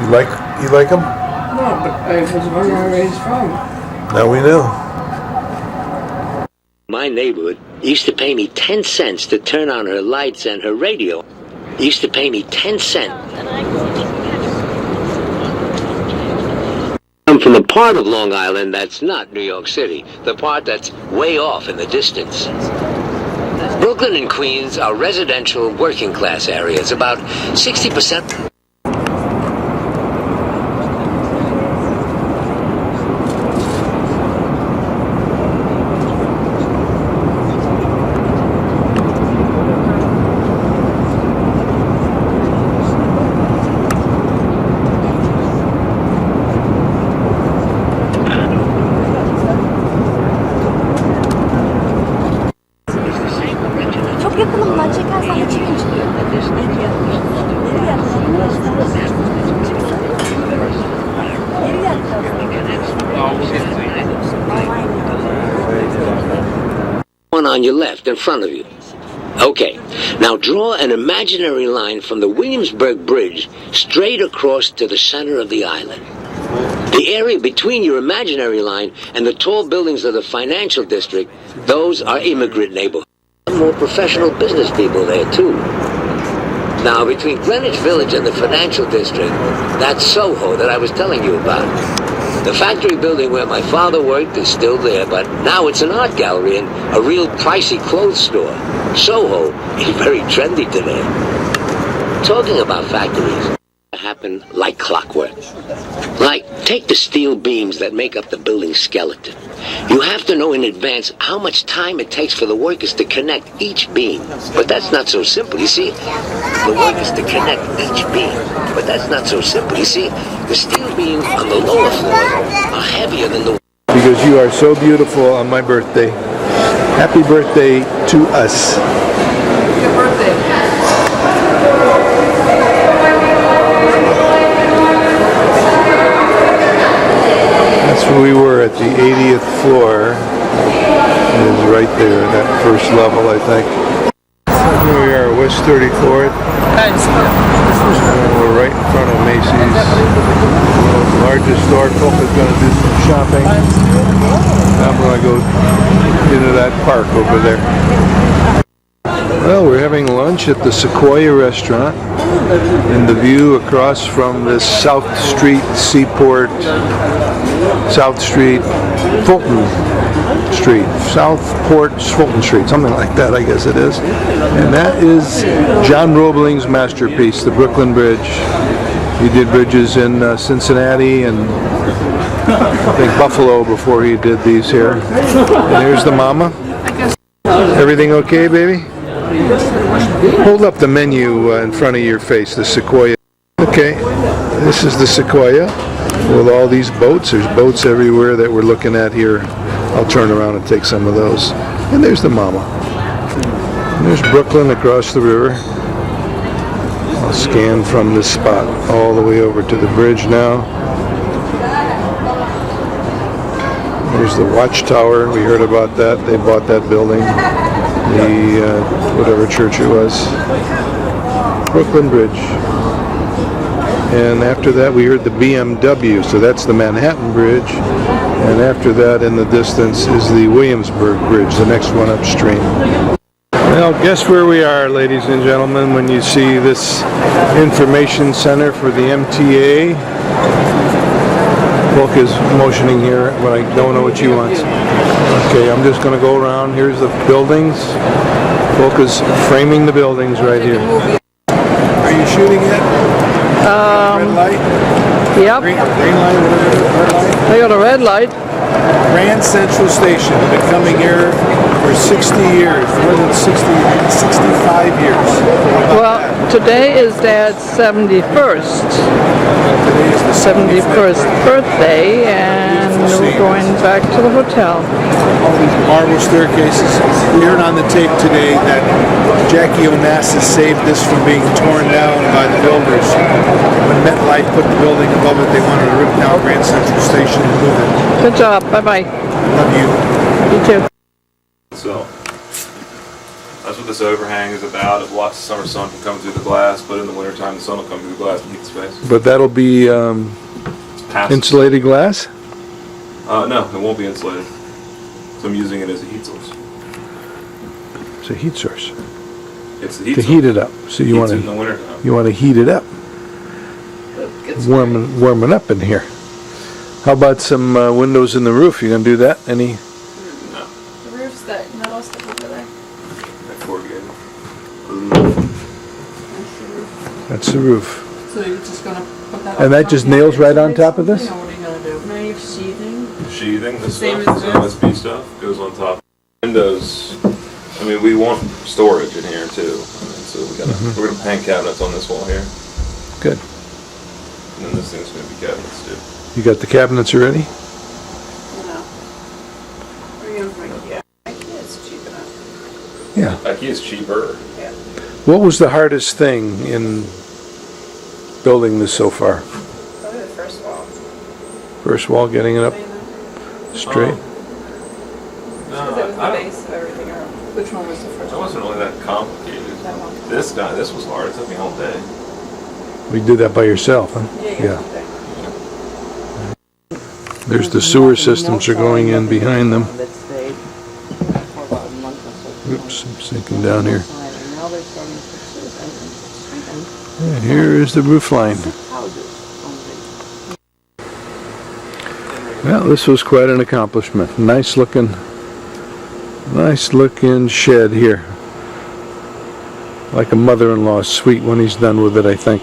You like them? No, but I was wondering where he's from. Now we know. My neighborhood used to pay me 10 cents to turn on her lights and her radio. Used to pay me 10 cents. I'm from a part of Long Island that's not New York City, the part that's way off in the distance. Brooklyn and Queens are residential working class areas. About 60%. One on your left in front of you. Okay, now draw an imaginary line from the Williamsburg Bridge straight across to the center of the island. The area between your imaginary line and the tall buildings of the financial district, those are immigrant neighborhoods. More professional business people there too. Now between Greenwich Village and the financial district, that's Soho that I was telling you about. The factory building where my father worked is still there, but now it's an art gallery and a real pricey clothes store. Soho is very trendy today. Talking about factories, happen like clockwork. Like, take the steel beams that make up the building skeleton. You have to know in advance how much time it takes for the workers to connect each beam. But that's not so simple, you see. The workers to connect each beam. But that's not so simple, you see. The steel beams on the lower floors are heavier than the... Because you are so beautiful on my birthday. Happy birthday to us. Happy birthday. That's where we were at the 80th floor. It is right there, that first level, I think. Here we are, West 34th. We're right in front of Macy's. The largest store. Copa's going to do some shopping. I'm going to go into that park over there. Well, we're having lunch at the Sequoia restaurant, and the view across from this South Street Seaport, South Street, Fulton Street, Southport, Fulton Street, something like that, I guess it is. And that is John Roebling's masterpiece, the Brooklyn Bridge. He did bridges in Cincinnati and I think Buffalo before he did these here. And here's the mama. Everything okay, baby? Hold up the menu in front of your face, the Sequoia. Okay, this is the Sequoia with all these boats. There's boats everywhere that we're looking at here. I'll turn around and take some of those. And there's the mama. And there's Brooklyn across the river. I'll scan from this spot all the way over to the bridge now. There's the Watchtower. We heard about that. They bought that building. The whatever church it was. Brooklyn Bridge. And after that we heard the BMW, so that's the Manhattan Bridge. And after that in the distance is the Williamsburg Bridge, the next one upstream. Well, guess where we are, ladies and gentlemen, when you see this information center for the MTA. Volk is motioning here, but I don't know what she wants. Okay, I'm just going to go around. Here's the buildings. Volk is framing the buildings right here. Are you shooting yet? Red light? Yep. Green light, whatever, red light? I got a red light. Grand Central Station. Been coming here for 60 years. More than 65 years. Well, today is Dad's 71st. Today is the 71st birthday, and we're going back to the hotel. All these marble staircases. We heard on the tape today that Jackie Onassis saved this from being torn down by the builders. When MetLife put the building above it, they wanted to rip down Grand Central Station and move it. Good job. Bye-bye. Love you. You too. So, That's what this overhang is about. It blocks the summer sun from coming through the glass, but in the wintertime the sun will come through the glass and heat the space. But that'll be It's passive. insulated glass? No, it won't be insulated. So I'm using it as a heat source. It's a heat source. It's the heat To source. heat it up. So you Heats want it in the to wintertime. heat it up. Warm it up in here. How about some windows in the roof? You gonna do that? Any? No, The roof's that metal stuff over there. that corrugated. That's the roof. So you're just gonna put that And that just nails right on top of this? You know, what are you gonna do? Now you're sheathing. Sheathing, this Same stuff, as this OSB stuff goes on top. Windows, I mean, we want storage in here too. I mean, so we're gonna hang cabinets on this wall here, Good. and then this thing's gonna be cabinets too. You got the cabinets already? No. Or you gonna bring, yeah. It's cheap enough. Yeah. IKEA's cheaper. What was the hardest thing in building this so far? Probably the first wall. First wall, getting it up straight? No, Because it was the I base of everything. Or which one was the first It one? wasn't really that complicated. That one. This was hard. It took me all day. We did that by yourself, huh? Yeah. There's the sewer systems are going in behind them. That stayed for about a month or so. Oops, I'm sinking down here. And now they're starting to put sewers and And here is the roof line. houses only. Well, this was quite an accomplishment. Nice looking shed here. Like a mother-in-law's suite when he's done with it, I think.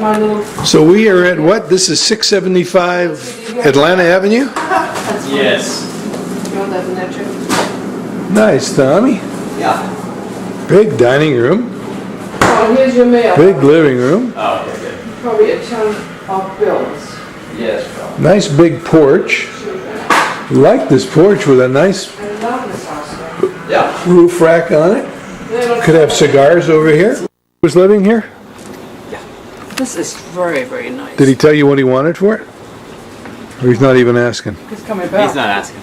My little, So we are at what? This is 675 Atlanta Avenue? Yes. you want that in there too? Nice, Tommy. Yeah. Big dining room, Oh, here's your mail. big living room, Oh, okay, good. Probably a ton of bills. Yes, probably. nice big porch. Like this porch with a nice I love this house. Yeah. roof rack on it. They don't- Could have cigars over here. Who's living here? This is very, very nice. Did he tell you what he wanted for it? Or he's not even asking? He's coming back. He's not asking.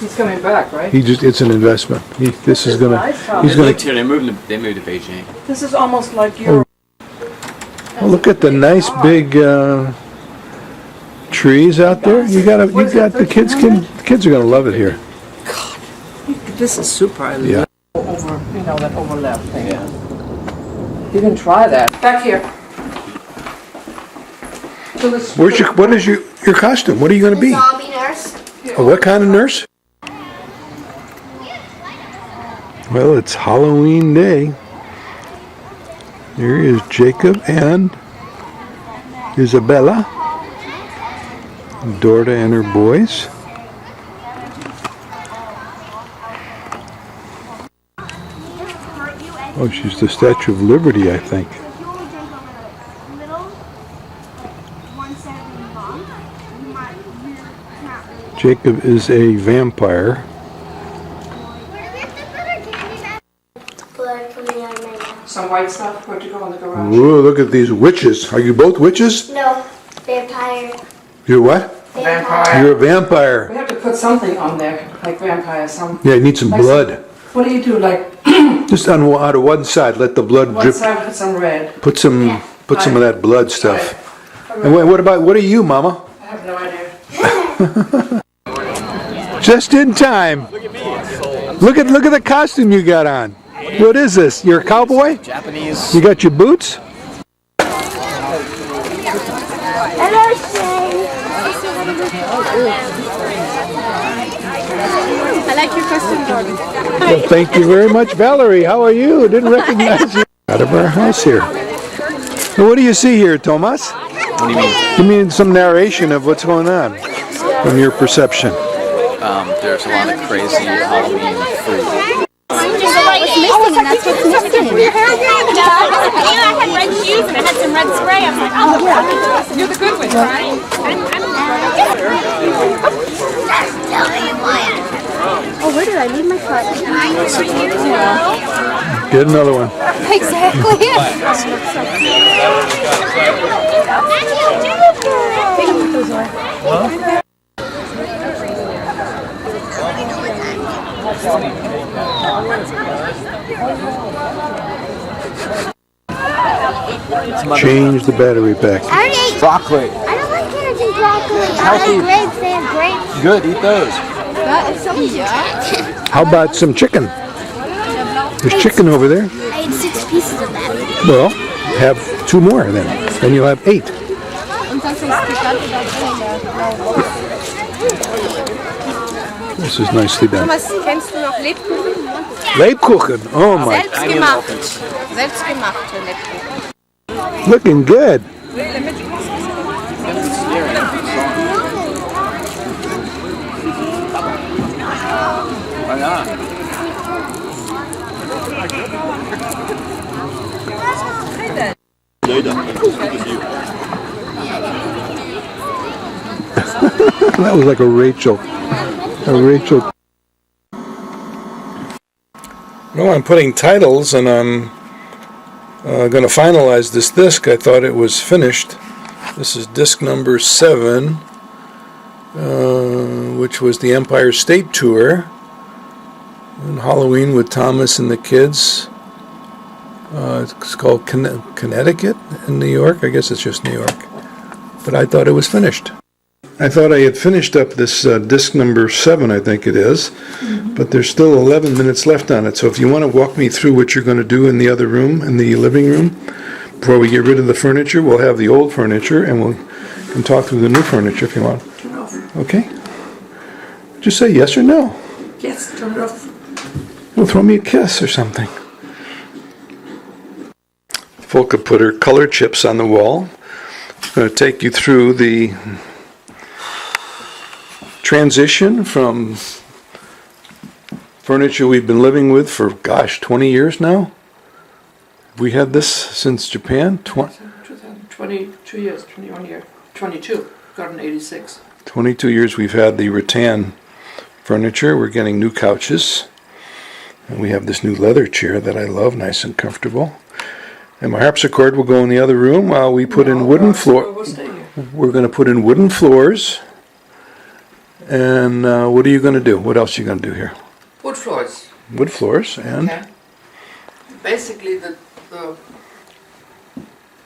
He's coming back, right? It's an investment. This is gonna, Nice house. he's They gonna, moved here. They moved to Beijing. This is almost like your. oh, look at the nice big, trees out there. You got the kids are gonna love it here. This is super. I Yeah. love over, you know, that overlap thing. Yeah. You can try that. Back here. So this- What is your costume? What are you gonna be? Zombie nurse. What kind of nurse? Well, it's Halloween day. Here is Jacob and Isabella, Dorda and her boys. Oh, she's the Statue of Liberty, I think. If you only drink over the middle, one side of the bomb, you're not really. Jacob is a vampire. Blood coming out of my mouth. Some white stuff. Where'd you go in the garage? Whoa, look at these witches. Are you both witches? No, vampire. You're what? Vampire. You're a vampire. We have to put something on there, like vampire. Some. Yeah, you need some Like blood. What do you do? Like Just on out of one side, let the blood one drip. side put some red. Put some of that blood stuff. Right. And what are you, Mama? I have no idea. Just in time. Look at the costume you got on. What is this? You're a cowboy? Japanese. You got your boots? Hello, Shay. I like your costume, Jordan. Well, thank you very much, Valerie. How are you? Didn't recognize you. Out of our house here. So what do you see here, Tomas? What do you mean? Give me some narration of what's going on from your perception. There's a lot of crazy Halloween food. What's missing, and that's what's missing. I had red shoes and I had some red spray. I was like, oh, yeah. You're the good one, right? Oh, where did I leave my foot? Get another one. Exactly. Change the battery pack. I already ate. Broccoli. I don't like carrots and broccoli. Healthy. I like grapes. They have grapes. Good, eat those. How about some chicken? There's chicken over there. I ate 6 pieces of that. Well, have 2 more then. Then you'll have 8. This is nicely done. Thomas, kennst du noch Lebkuchen? Lebkuchen. Oh my. Selbstgemachte Lebkuchen. Looking good. Why not? That was like a Rachel. Well, I'm putting titles, and I'm going to finalize this disc. I thought it was finished. This is disc number 7, which was the Empire State Tour. And Halloween with Thomas and the kids. It's called Connecticut in New York. I guess it's just New York. But I thought it was finished. I thought I had finished up this disc number 7, I think it is. But there's still 11 minutes left on it. So if you want to walk me through what you're going to do in the other room, in the living room, before we get rid of the furniture, we'll have the old furniture, and we can talk through the new furniture if you want. Turn it off. Okay? Just say yes or no. Yes, turn it off. Well, throw me a kiss or something. Folka put her color chips on the wall. I'm going to take you through the transition from furniture we've been living with for, 20 years now. We had this since Japan? 22 years, 21 years, 22. Got in 86. 22 years we've had the rattan furniture. We're getting new couches. And we have this new leather chair that I love, nice and comfortable. And my harpsichord will go in the other room while we put in wooden floors. We're going to put in wooden floors. And what are you going to do? What else are you going to do here? Wood floors. Wood floors and? Okay. Basically, the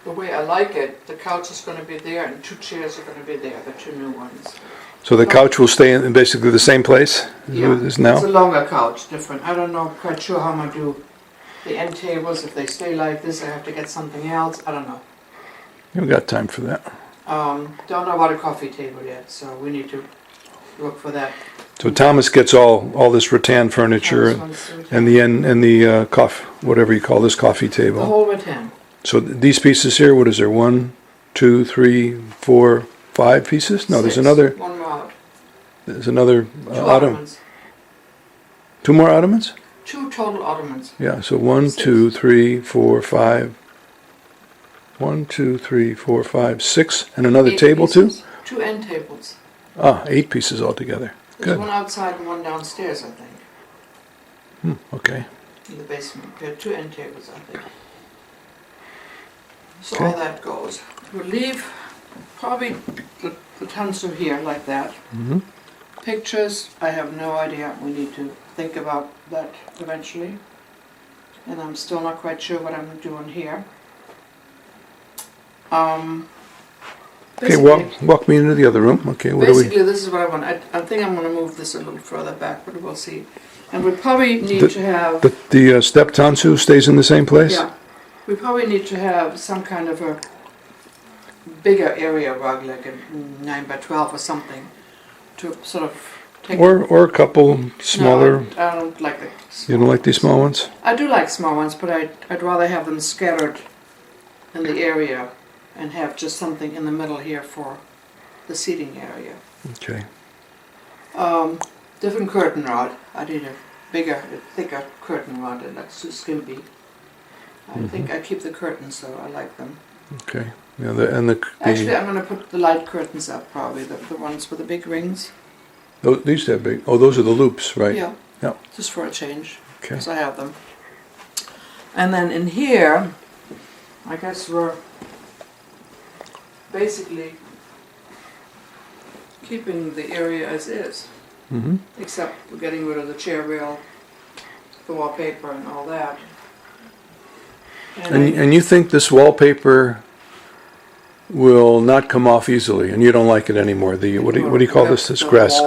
way I like it, the couch is going to be there and 2 chairs are going to be there, the 2 new ones. So the couch will stay in basically the same place as it is now? It's a longer couch, different. I don't know quite sure how I'm going to do the end tables. If they stay like this, I have to get something else. I don't know. You've got time for that. Don't know about a coffee table yet, so we need to look for that. So Thomas gets all this rattan furniture and the coffee, whatever you call this coffee The table. whole rattan. So these pieces here, what is there? 1, 2, 3, 4, 5 pieces? No, there's 6. another. One more out. There's another 2 ottoman. ottomans. 2 more ottomans? 2 total ottomans. Yeah. So 1, 2, 3, 4, 5. 1, 2, 3, 4, 5, 6, and another 8 table pieces. too. 2 end tables. 8 pieces altogether. There's Good. one outside and one downstairs, I think, Okay. in the basement. There are 2 end tables, I think. So Okay. all that goes. We'll leave probably the tansu here like that. Mhm. Pictures, I have no idea. We need to think about that eventually. And I'm still not quite sure what I'm doing here. Okay. Walk me into the other room. Okay. What do we? Basically, this is what I want. I think I'm going to move this a little further back, but we'll see. And we probably need to have... The step tansu stays in the same place? Yeah. We probably need to have some kind of a bigger area rug, like a 9 by 12 or something, to sort of take... Or a couple smaller... No, I don't like the small You don't like these ones. small ones? I do like small ones, but I'd rather have them scattered in the area and have just something in the middle here for the seating area. Okay. Different curtain rod. I need a bigger, thicker curtain rod. It looks too skimpy. I think I keep the curtains, so I like them. Okay. Yeah. Actually, I'm going to put the light curtains up, probably the ones with the big rings. These are big. Oh, those are the loops, right? Yeah. Yeah. Just for a change. Okay. Because I have them. And then in here, I guess we're basically keeping the area as is. Mm-hmm. Except we're getting rid of the chair rail, the wallpaper and all that. And you think this wallpaper will not come off easily, and you don't like it anymore. What do you call this? This grass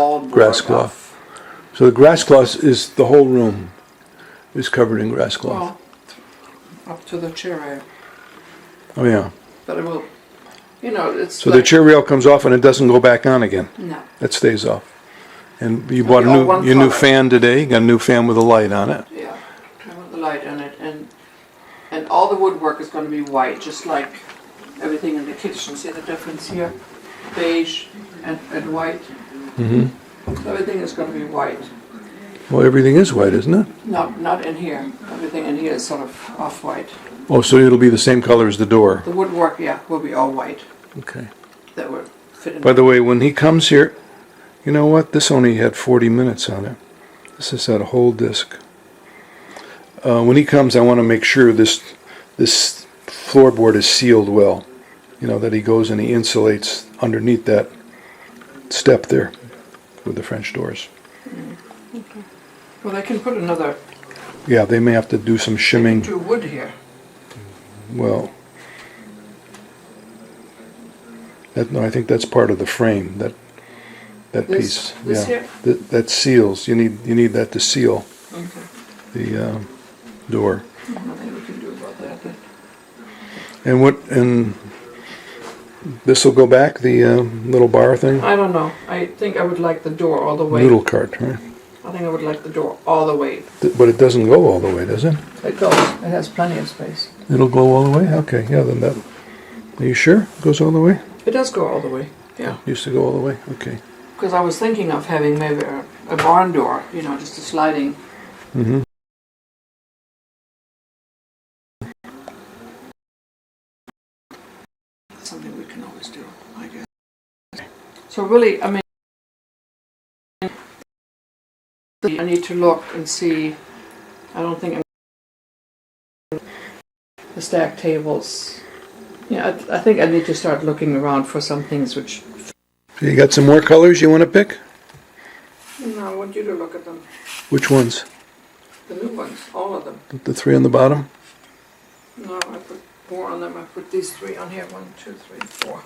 cloth. So the grass cloth is the whole room is covered in grass cloth. Well, up to the chair rail. Oh yeah. But it will, it's So the chair rail comes off and it doesn't go back on again. No. It stays off. And you bought your new fan today. You got a new fan with a light on it. Yeah, turn on the light on it, and all the woodwork is going to be white, just like everything in the kitchen. See the difference here? Beige and white. Mm-hmm. Everything is going to be white. Well, everything is white, isn't it? Not in here. Everything in here is sort of off-white. Oh, so it'll be the same color as the door. The woodwork, will be all white. Okay. That would fit in. By the way, when he comes here, you know what? This only had 40 minutes on it. This has had a whole disc. When he comes, I want to make sure this floorboard is sealed well. That he goes and he insulates underneath that step there with the French doors. Okay. Well, they can put another. Yeah, they may have to do some shimming. Do wood here. Well, I think that's part of the frame. That piece. This Yeah. here? That seals. You need that to seal the door. Nothing we can do about that then. And this will go back, the little bar thing? I don't know. I think I would like the door all the way. Noodle cart, right? I think I would like the door all the way. But it doesn't go all the way, does it? It goes. It has plenty of space. It'll go all the way? Okay, yeah, then that... Are you sure it goes all the way? It does go all the way, yeah. Used to go all the way? Okay. Because I was thinking of having maybe a barn door, just a sliding. Mm-hmm. Something we can always do, I guess. So really, I need to look and see. I don't think the stack tables. Yeah, I think I need to start looking around for some things which. So you got some more colors you want to pick? No, I want you to look at them. Which ones? The new ones, all of them. The three on the bottom? No, I put more on them. I put these three on here. 1, 2, 3, 4.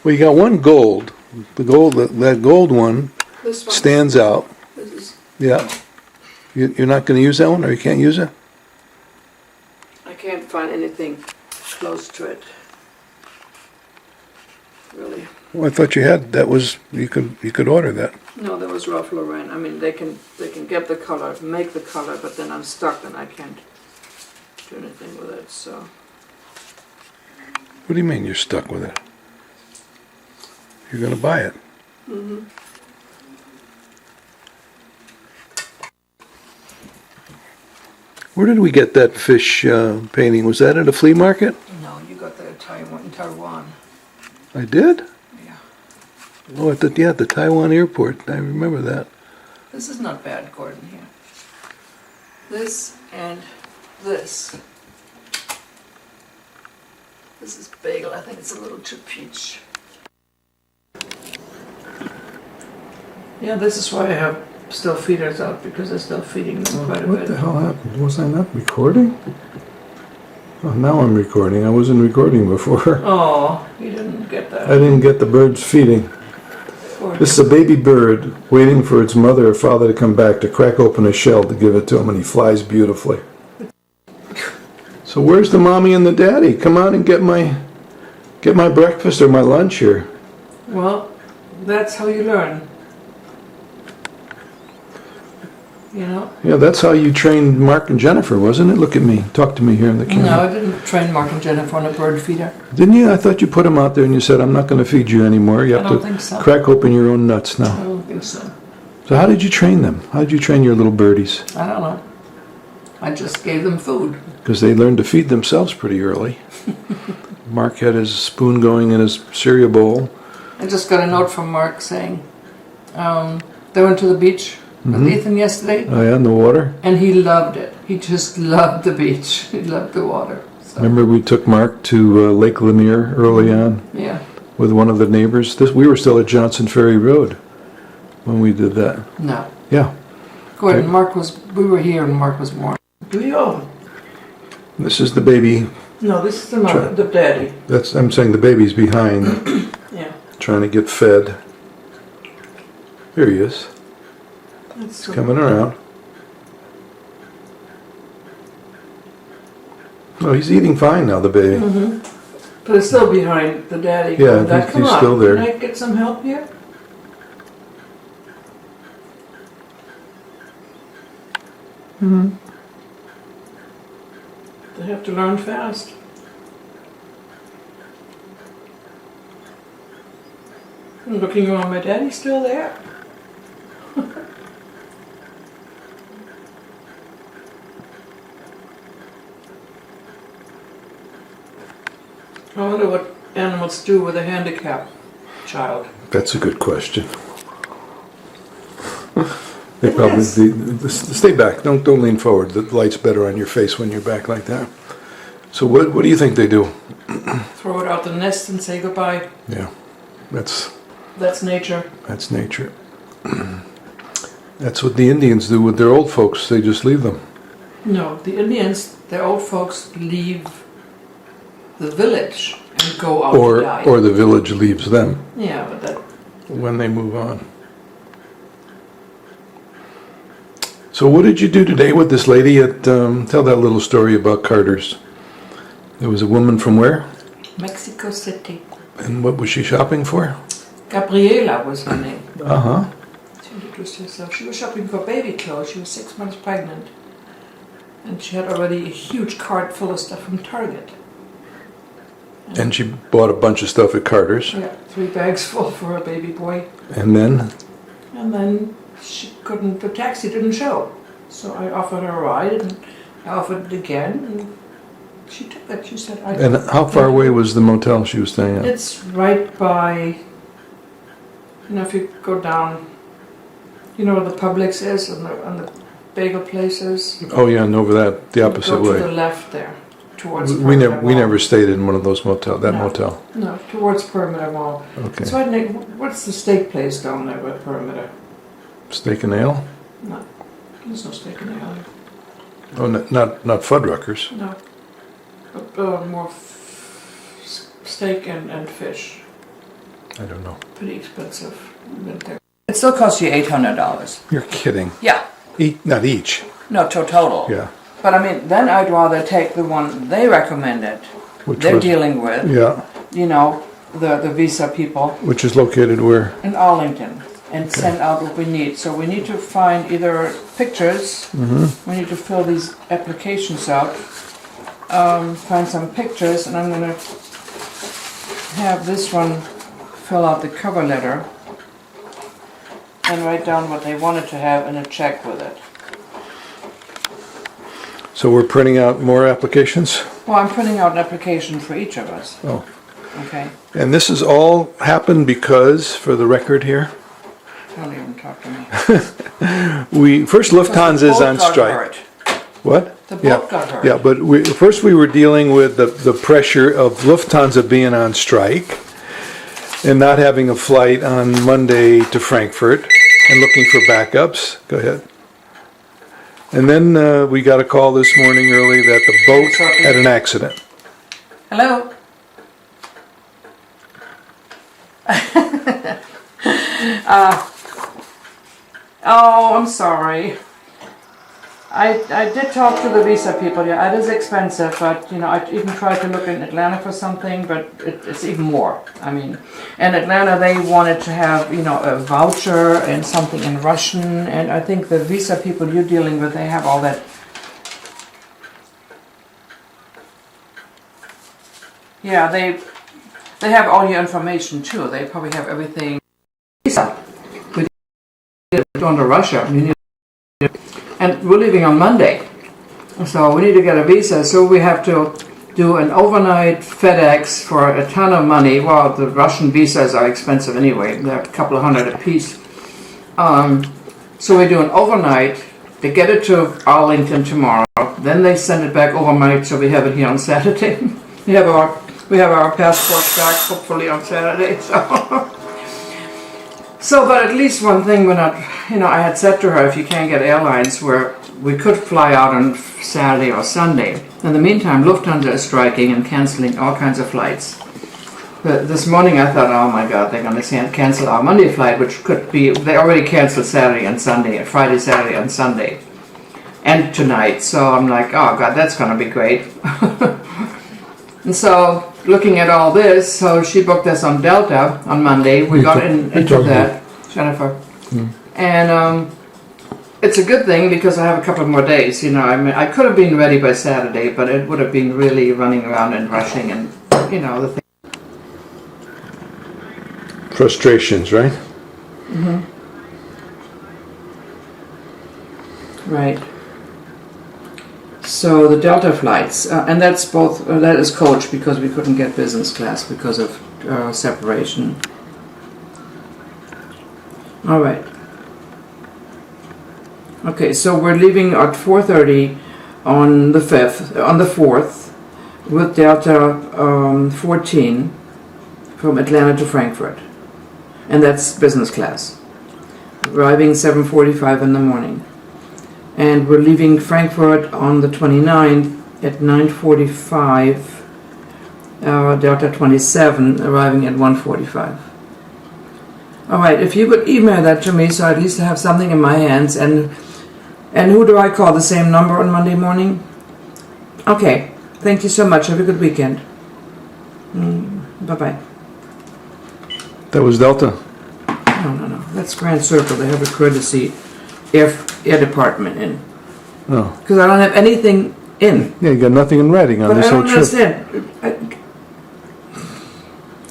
Well, you got one gold. That gold one This one stands out. This is. Yeah. You're not going to use that one, or you can't use it? I can't find anything close to it. Really. Well, I thought you had. That was you could order that. No, that was Ralph Lauren. I mean, they can get the color, make the color, but then I'm stuck and I can't do anything with it. So. What do you mean you're stuck with it? You're going to buy it. Mm-hmm. Where did we get that fish painting? Was that at a flea market? No, you got that in Taiwan. I did? Yeah. Oh, at the Taiwan airport. I remember that. This is not bad, Gordon, here. This and this. This is bagel. I think it's a little too peach. Yeah, this is why I have still feeders out, because they're still feeding them quite a bit. What the hell happened? Was I not recording? Oh, now I'm recording. I wasn't recording before. Oh, you didn't get that. I didn't get the birds feeding. This is a baby bird waiting for its mother or father to come back to crack open a shell to give it to him, and he flies beautifully. So where's the mommy and the daddy? Come on and get my breakfast or my lunch here. Well, that's how you learn. Yeah, that's how you trained Mark and Jennifer, wasn't it? Look at me. Talk to me here in the camera. No, I didn't train Mark and Jennifer on a bird feeder. Didn't you? I thought you put them out there and you said, I'm not going to feed you anymore. You have I don't to think so. crack open your own nuts I now. don't think so. So how did you train them? How did you train your little birdies? I don't know. I just gave them food. Because they learned to feed themselves pretty early. Mark had his spoon going in his cereal bowl. I just got a note from Mark saying they went to the beach with Ethan yesterday. Oh yeah, in the water? And he loved it. He just loved the beach. He loved the water. So. Remember we took Mark to Lake Lanier early on? Yeah. With one of the neighbors? We were still at Johnson Ferry Road when we did that. No. Yeah. Go ahead. We were here and Mark was born. Do you? This is the baby. No, this is the mother, the daddy. I'm saying the baby's behind, Yeah. trying to get fed. Here he is, That's coming around. Oh, he's eating fine now, the baby. But it's still behind the daddy. Yeah, Going back. he's Come on, still there. Can I get some help here? They have to learn fast. I'm looking around, my daddy's still there. I wonder what animals do with a handicapped child. That's a good question. They probably stay back. Don't lean forward. The light's better on your face when you're back like that. So what do you think they do? Throw it out the nest and say goodbye. Yeah, that's nature. That's nature. That's what the Indians do with their old folks. They just leave them. No, the Indians, their old folks leave the village and go out to die. Or the village leaves them. Yeah, but that. When they move on. So what did you do today with this lady at, tell that little story about Carter's. There was a woman from where? Mexico City. And what was she shopping for? Gabriela was her name. Uh-huh. She introduced herself. She was shopping for baby clothes. She was 6 months pregnant. And she had already a huge cart full of stuff from Target. And she bought a bunch of stuff at Carter's. Yeah, 3 bags full for her baby boy. And then? And then the taxi didn't show. So I offered her a ride and I offered it again and she took it. She said, And how far away was the motel she was staying at? It's right by, if you go down, where the Publix is and the bagel places. Oh yeah, and over the opposite go way. to the left there, towards We Perimeter Mall. never stayed in one of those motel. No, towards Perimeter Mall. Okay. So what's the steak place down there with Perimeter? Steak and Ale? No, there's no steak in the alley. Oh, not Fuddruckers. No, but more steak and fish. I don't know. Pretty expensive. It still costs you $800. You're kidding. Yeah. Not each. No, total. Yeah. But then I'd rather take the one they recommended. Which They're was- dealing with. Yeah. The visa people. Which is located where? In Arlington. And send out what we need. So we need to find either pictures. Mm-hmm. We need to fill these applications out. Find some pictures, and I'm going to have this one fill out the cover letter and write down what they wanted to have and a check with it. So we're printing out more applications? Well, I'm printing out an application for each of us. Oh. Okay. And this has all happened because, for the record here, Don't even talk to me. Lufthansa is on strike. Hurt. What? The boat got hurt. Yeah, but first we were dealing with the pressure of Lufthansa being on strike and not having a flight on Monday to Frankfurt and looking for backups. Go ahead. And then we got a call this morning early that the boat had an accident. Hello? Oh, I'm sorry. I did talk to the visa people. Yeah, it is expensive, but I even tried to look in Atlanta for something, but it's even more. In Atlanta they wanted to have a voucher and something in Russian, and I think the visa people you're dealing with, they have all that. Yeah, they have all your information too. They probably have everything. Visa. We did it on to Russia. And we're leaving on Monday, so we need to get a visa. So we have to do an overnight FedEx for a ton of money. Well, the Russian visas are expensive anyway. They're a couple of $100 a piece. So we do an overnight. They get it to Arlington tomorrow. Then they send it back overnight, so we have it here on Saturday. we have our passports back hopefully on Saturday. So, but at least one thing we're not, I had said to her, if you can't get airlines where we could fly out on Saturday or Sunday. In the meantime, Lufthansa is striking and canceling all kinds of flights. But this morning I thought, oh my God, they're going to cancel our Monday flight, which could be, they already canceled Saturday and Sunday, Friday, Saturday and Sunday. And tonight. So I'm like, oh God, that's going to be great. And so, looking at all this, so she booked us on Delta on Monday. We got into that, Jennifer. And it's a good thing because I have a couple more days. I could have been ready by Saturday, but it would have been really running around and rushing and, the thing. Frustrations, right? Right. So the Delta flights, and that's both, that is coach because we couldn't get business class because of separation. All right. Okay, so we're leaving at 4:30 on the 4th, with Delta 14 from Atlanta to Frankfurt, and that's business class. Arriving 7:45 in the morning. And we're leaving Frankfurt on the 29th at 9:45, Delta 27, arriving at 1:45. All right, if you could email that to me so at least I have something in my hands. And who do I call? The same number on Monday morning? Okay, thank you so much. Have a good weekend. Bye-bye. That was Delta. No. That's Grand Circle. They have a courtesy air department in. Oh. Because I don't have anything in. Yeah, you got nothing in writing on But this I whole don't trip. understand.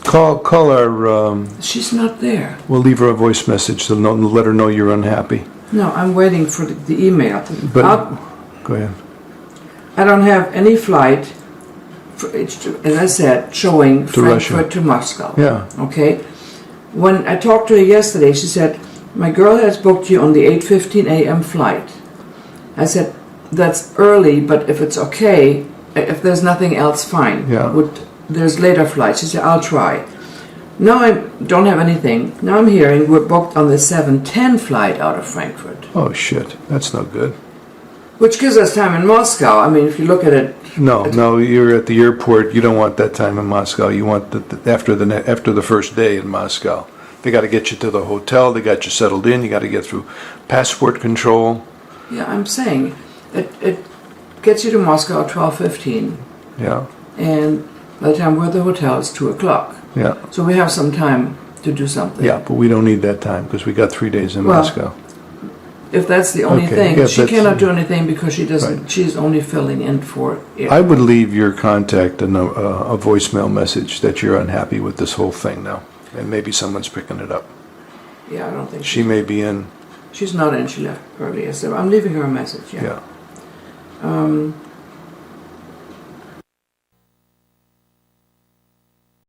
Call our. She's not there. We'll leave her a voice message to let her know you're unhappy. No, I'm waiting for the email. But go ahead. I don't have any flight, as I said, showing To Frankfurt Russia. to Moscow. Yeah. Okay? When I talked to her yesterday, she said, my girl has booked you on the 8:15 a.m. flight. I said, that's early, but if it's okay, if there's nothing else, fine. Yeah. There's later flights. She said, I'll try. Now I don't have anything. Now I'm hearing we're booked on the 7:10 flight out of Frankfurt. Oh shit, that's no good. Which gives us time in Moscow. I mean, if you look at it. No, you're at the airport. You don't want that time in Moscow. You want after the first day in Moscow. They got to get you to the hotel. They got you settled in. You got to get through passport control. Yeah, I'm saying it gets you to Moscow at 12:15. Yeah. And by the time we're at the hotel, it's 2:00. Yeah. So we have some time to do something. Yeah, but we don't need that time because we got 3 days in Moscow. If that's the only Okay, thing, yeah, she cannot do anything because she doesn't. Right. She's only filling in for it. I would leave your contact and a voicemail message that you're unhappy with this whole thing now, and maybe someone's picking it up. Yeah, I don't think She may be in. She's not in. She left earlier, so I'm leaving her a message. Yeah. Yeah.